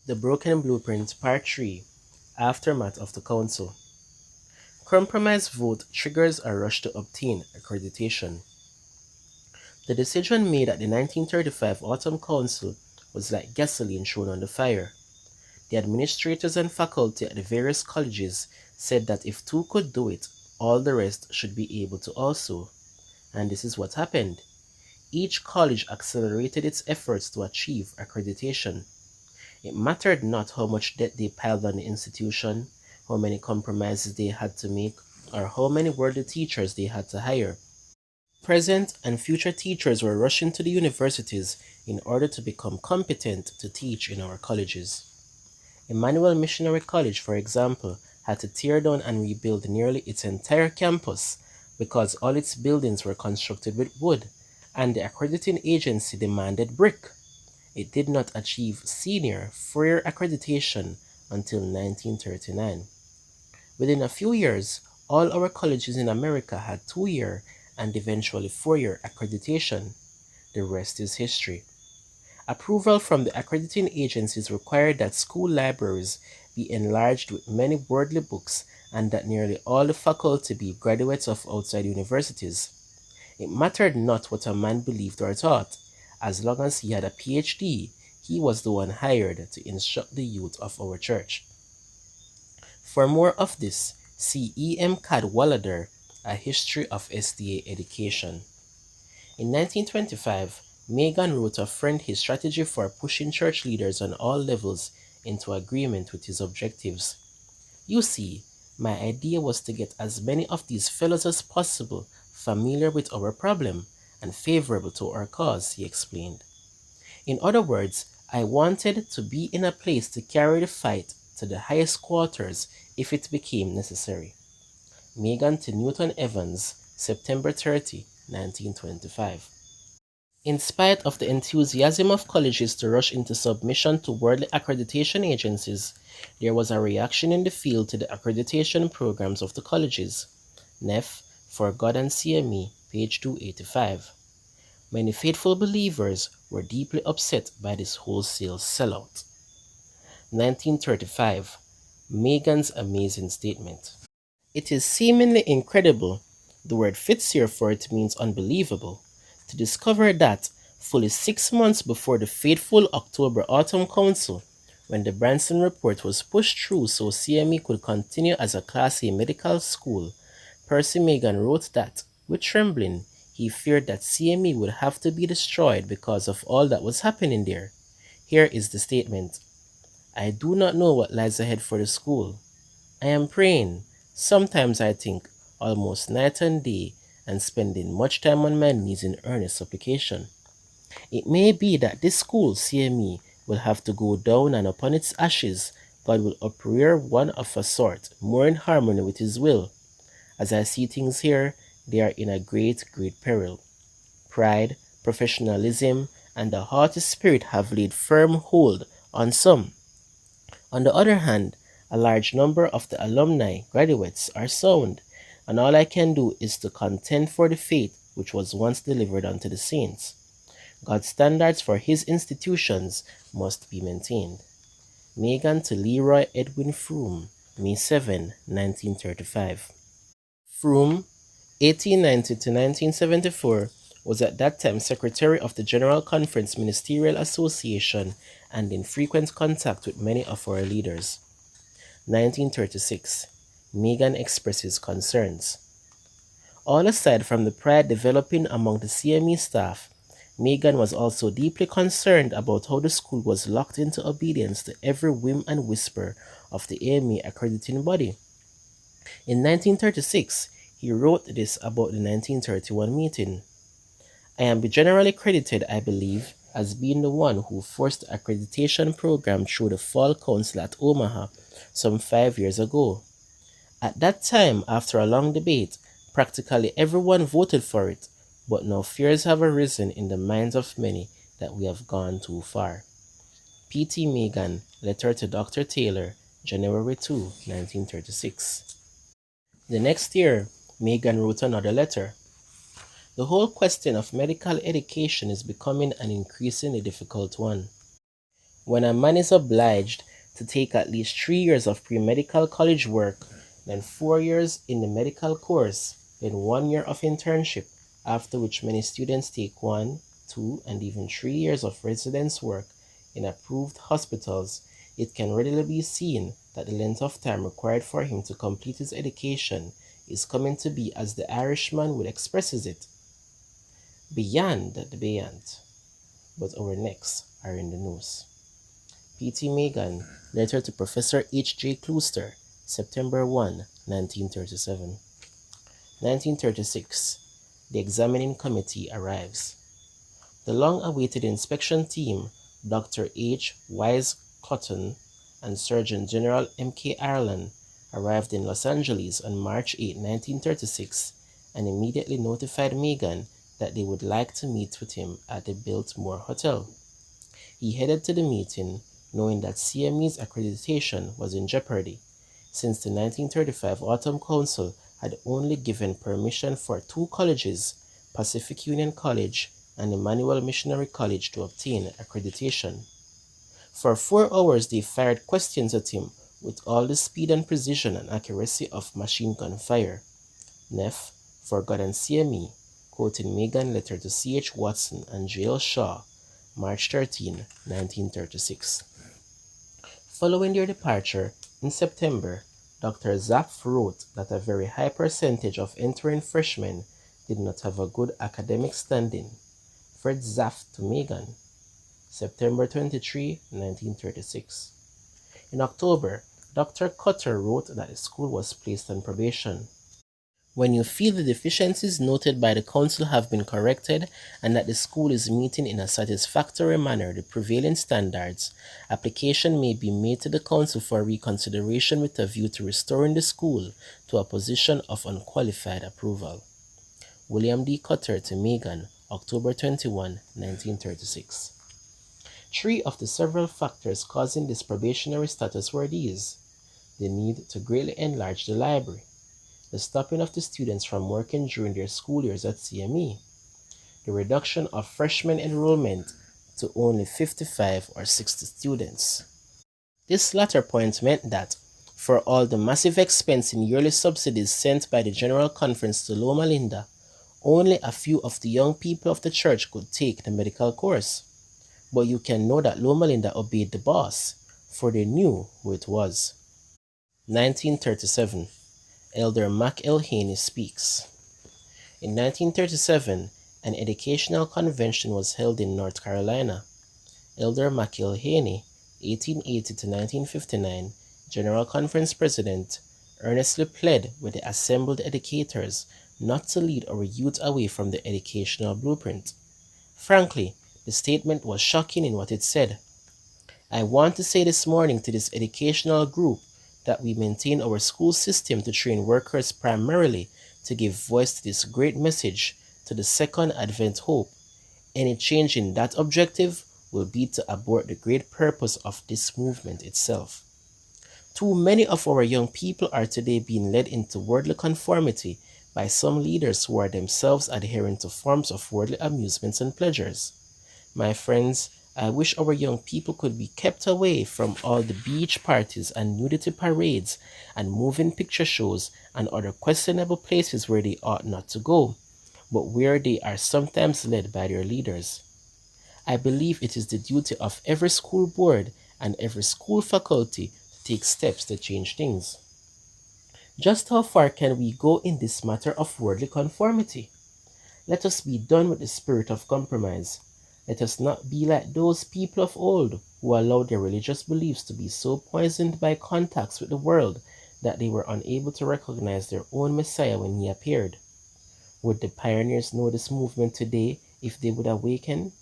The Broken Blueprint, Part 3. Aftermath of the Council. Compromise vote triggers a rush to obtain accreditation. The decision made at the 1935 Autumn Council was like gasoline thrown on the fire. The administrators and faculty at the various colleges said that if two could do it, all the rest should be able to also. And this is what happened. Each college accelerated its efforts to achieve accreditation. It mattered not how much debt they piled on the institution, how many compromises they had to make, or how many worthy teachers they had to hire. Present and future teachers were rushing to the universities in order to become competent to teach in our colleges. Emmanuel Missionary College, for example, had to tear down and rebuild nearly its entire campus because all its buildings were constructed with wood, and the accrediting agency demanded brick. It did not achieve senior 4-year accreditation until 1939. Within a few years, all our colleges in America had 2-year and eventually 4-year accreditation. The rest is history. Approval from the accrediting agencies required that school libraries be enlarged with many worldly books and that nearly all the faculty be graduates of outside universities. It mattered not what a man believed or thought. As long as he had a PhD, he was the one hired to instruct the youth of our church. For more of this, see E. M. Cadwallader, A History of SDA Education. In 1925, Megan wrote a friend his strategy for pushing church leaders on all levels into agreement with his objectives. You see, my idea was to get as many of these fellows as possible familiar with our problem and favorable to our cause, he explained. In other words, I wanted to be in a place to carry the fight to the highest quarters if it became necessary. Megan to Newton Evans, September 30, 1925. In spite of the enthusiasm of colleges to rush into submission to worldly accreditation agencies, there was a reaction in the field to the accreditation programs of the colleges. Neff, For God and CME, page 285. Many faithful believers were deeply upset by this wholesale sellout. 1935. Megan's amazing statement. It is seemingly incredible, the word fits here for it means unbelievable, to discover that, fully 6 months before the fateful October-Autumn Council, when the Branson Report was pushed through so CME could continue as a Class A medical school, Percy Megan wrote that, with trembling, he feared that CME would have to be destroyed because of all that was happening there. Here is the statement. I do not know what lies ahead for the school. I am praying. Sometimes I think, almost night and day, and spending much time on my knees in earnest supplication. It may be that this school, CME, will have to go down, and upon its ashes, God will uprear one of a sort, more in harmony with his will. As I see things here, they are in a great, great peril. Pride, professionalism, and a haughty spirit have laid firm hold on some. On the other hand, a large number of the alumni, graduates, are sound, and all I can do is to contend for the faith which was once delivered unto the saints. God's standards for his institutions must be maintained. Megan to Leroy Edwin Froome, May 7, 1935. Froome, 1890 to 1974, was at that time Secretary of the General Conference Ministerial Association and in frequent contact with many of our leaders. 1936. Megan expresses concerns. All aside from the pride developing among the CME staff, Megan was also deeply concerned about how the school was locked into obedience to every whim and whisper of the AME accrediting body. In 1936, he wrote this about the 1931 meeting. I am generally credited, I believe, as being the one who forced the accreditation program through the Fall Council at Omaha some 5 years ago. At that time, after a long debate, practically everyone voted for it, but now fears have arisen in the minds of many that we have gone too far. P.T. Megan, Letter to Dr. Taylor, January 2, 1936. The next year, Megan wrote another letter. The whole question of medical education is becoming an increasingly difficult one. When a man is obliged to take at least 3 years of pre-medical college work, then 4 years in the medical course, then 1 year of internship, after which many students take 1, 2, and even 3 years of residence work in approved hospitals, it can readily be seen that the length of time required for him to complete his education is coming to be, as the Irishman would expresses it, beyond the beyond. But our necks are in the news. P.T. Megan, letter to Professor H.J. Klooster, September 1, 1937. 1936. The examining committee arrives. The long-awaited inspection team, Dr. H. Wise Cotton and Surgeon General M.K. Ireland, arrived in Los Angeles on March 8, 1936, and immediately notified Megan that they would like to meet with him at the Biltmore Hotel. He headed to the meeting, knowing that CME's accreditation was in jeopardy, since the 1935 Autumn Council had only given permission for 2 colleges, Pacific Union College and Emmanuel Missionary College, to obtain accreditation. For 4 hours they fired questions at him with all the speed and precision and accuracy of machine gun fire. Neff, for God and CME, quoting Megan's letter to C.H. Watson and J.L. Shaw, March 13, 1936. Following their departure, in September, Dr. Zapf wrote that a very high percentage of entering freshmen did not have a good academic standing. Fred Zapf to Megan, September 23, 1936. In October, Dr. Cutter wrote that the school was placed on probation. When you feel the deficiencies noted by the council have been corrected and that the school is meeting in a satisfactory manner the prevailing standards, application may be made to the council for reconsideration with a view to restoring the school to a position of unqualified approval. William D. Cutter to Megan, October 21, 1936. 3 of the several factors causing this probationary status were these: the need to greatly enlarge the library, the stopping of the students from working during their school years at CME, the reduction of freshman enrollment to only 55 or 60 students. This latter point meant that, for all the massive expense in yearly subsidies sent by the General Conference to Loma Linda, only a few of the young people of the church could take the medical course. But you can know that Loma Linda obeyed the boss, for they knew who it was. 1937. Elder Mac L. Haney speaks. In 1937, an educational convention was held in North Carolina. Elder Mac L. Haney, 1880 to 1959, General Conference President, earnestly pled with the assembled educators not to lead our youth away from the educational blueprint. Frankly, the statement was shocking in what it said. I want to say this morning to this educational group that we maintain our school system to train workers primarily to give voice to this great message, to the second advent hope. Any change in that objective will be to abort the great purpose of this movement itself. Too many of our young people are today being led into worldly conformity by some leaders who are themselves adhering to forms of worldly amusements and pleasures. My friends, I wish our young people could be kept away from all the beach parties and nudity parades and moving picture shows and other questionable places where they ought not to go, but where they are sometimes led by their leaders. I believe it is the duty of every school board and every school faculty to take steps to change things. Just how far can we go in this matter of worldly conformity? Let us be done with the spirit of compromise. Let us not be like those people of old who allowed their religious beliefs to be so poisoned by contacts with the world that they were unable to recognize their own Messiah when he appeared. Would the pioneers know this movement today if they would awaken?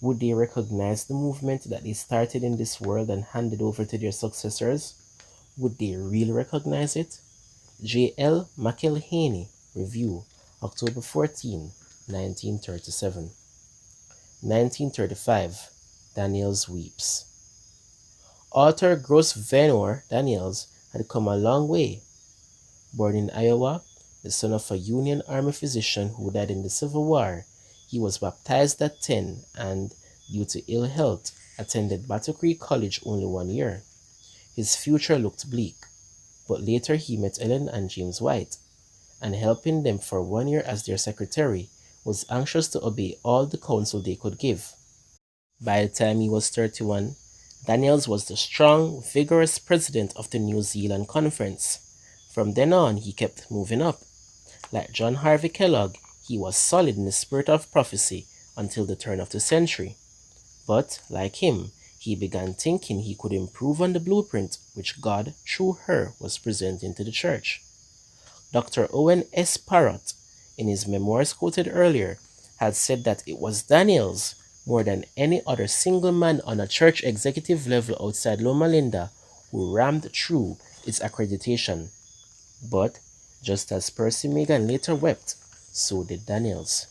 Would they recognize the movement that they started in this world and handed over to their successors? Would they really recognize it? J. L. McElhaney, Review, October 14, 1937. 1935. Daniels weeps. Author Gross Venor Daniels had come a long way. Born in Iowa, the son of a Union Army physician who died in the Civil War, he was baptized at 10 and, due to ill health, attended Battle Creek College only 1 year. His future looked bleak, but later he met Ellen and James White, and helping them for 1 year as their secretary, was anxious to obey all the counsel they could give. By the time he was 31, Daniels was the strong, vigorous president of the New Zealand Conference. From then on, he kept moving up. Like John Harvey Kellogg, he was solid in the spirit of prophecy until the turn of the century. But, like him, he began thinking he could improve on the blueprint which God, through her, was presenting to the church. Dr. Owen S. Parrott, in his memoirs quoted earlier, had said that it was Daniels, more than any other single man on a church executive level outside Loma Linda, who rammed through its accreditation. But, just as Percy Megan later wept, so did Daniels.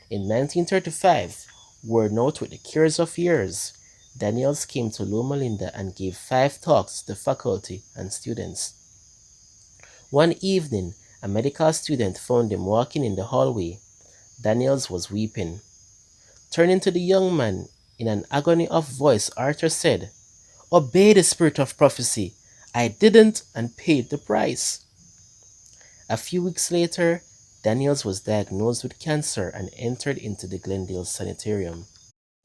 In 1935, worn out with the cares of years, Daniels came to Loma Linda and gave 5 talks to the faculty and students. One evening, a medical student found him walking in the hallway. Daniels was weeping. Turning to the young man, in an agony of voice, Arthur said, "Obey the spirit of prophecy. I didn't and paid the price." A few weeks later, Daniels was diagnosed with cancer and entered into the Glendale Sanitarium.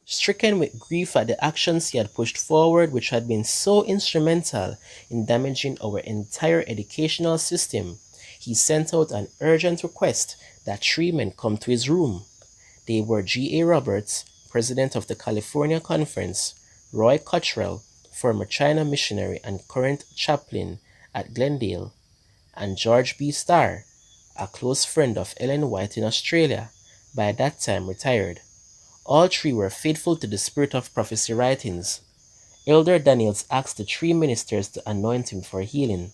Stricken with grief at the actions he had pushed forward, which had been so instrumental in damaging our entire educational system, he sent out an urgent request that 3 men come to his room. They were G. A. Roberts, president of the California Conference; Roy Cottrell, former China missionary and current chaplain at Glendale; and George B. Starr, a close friend of Ellen White in Australia, by that time retired. All 3 were faithful to the spirit of prophecy writings. Elder Daniels asked the 3 ministers to anoint him for healing.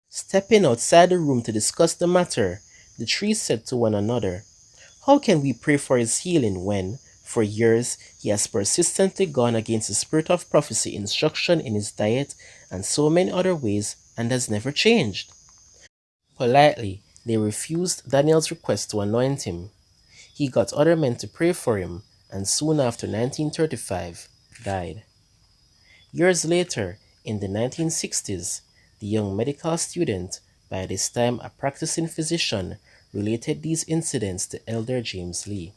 Stepping outside the room to discuss the matter, the 3 said to one another, "How can we pray for his healing when, for years, he has persistently gone against the spirit of prophecy instruction in his diet and so many other ways and has never changed?" Politely, they refused Daniel's request to anoint him. He got other men to pray for him, and soon after 1935, died. Years later, in the 1960s, the young medical student, by this time a practicing physician, related these incidents to Elder James Lee.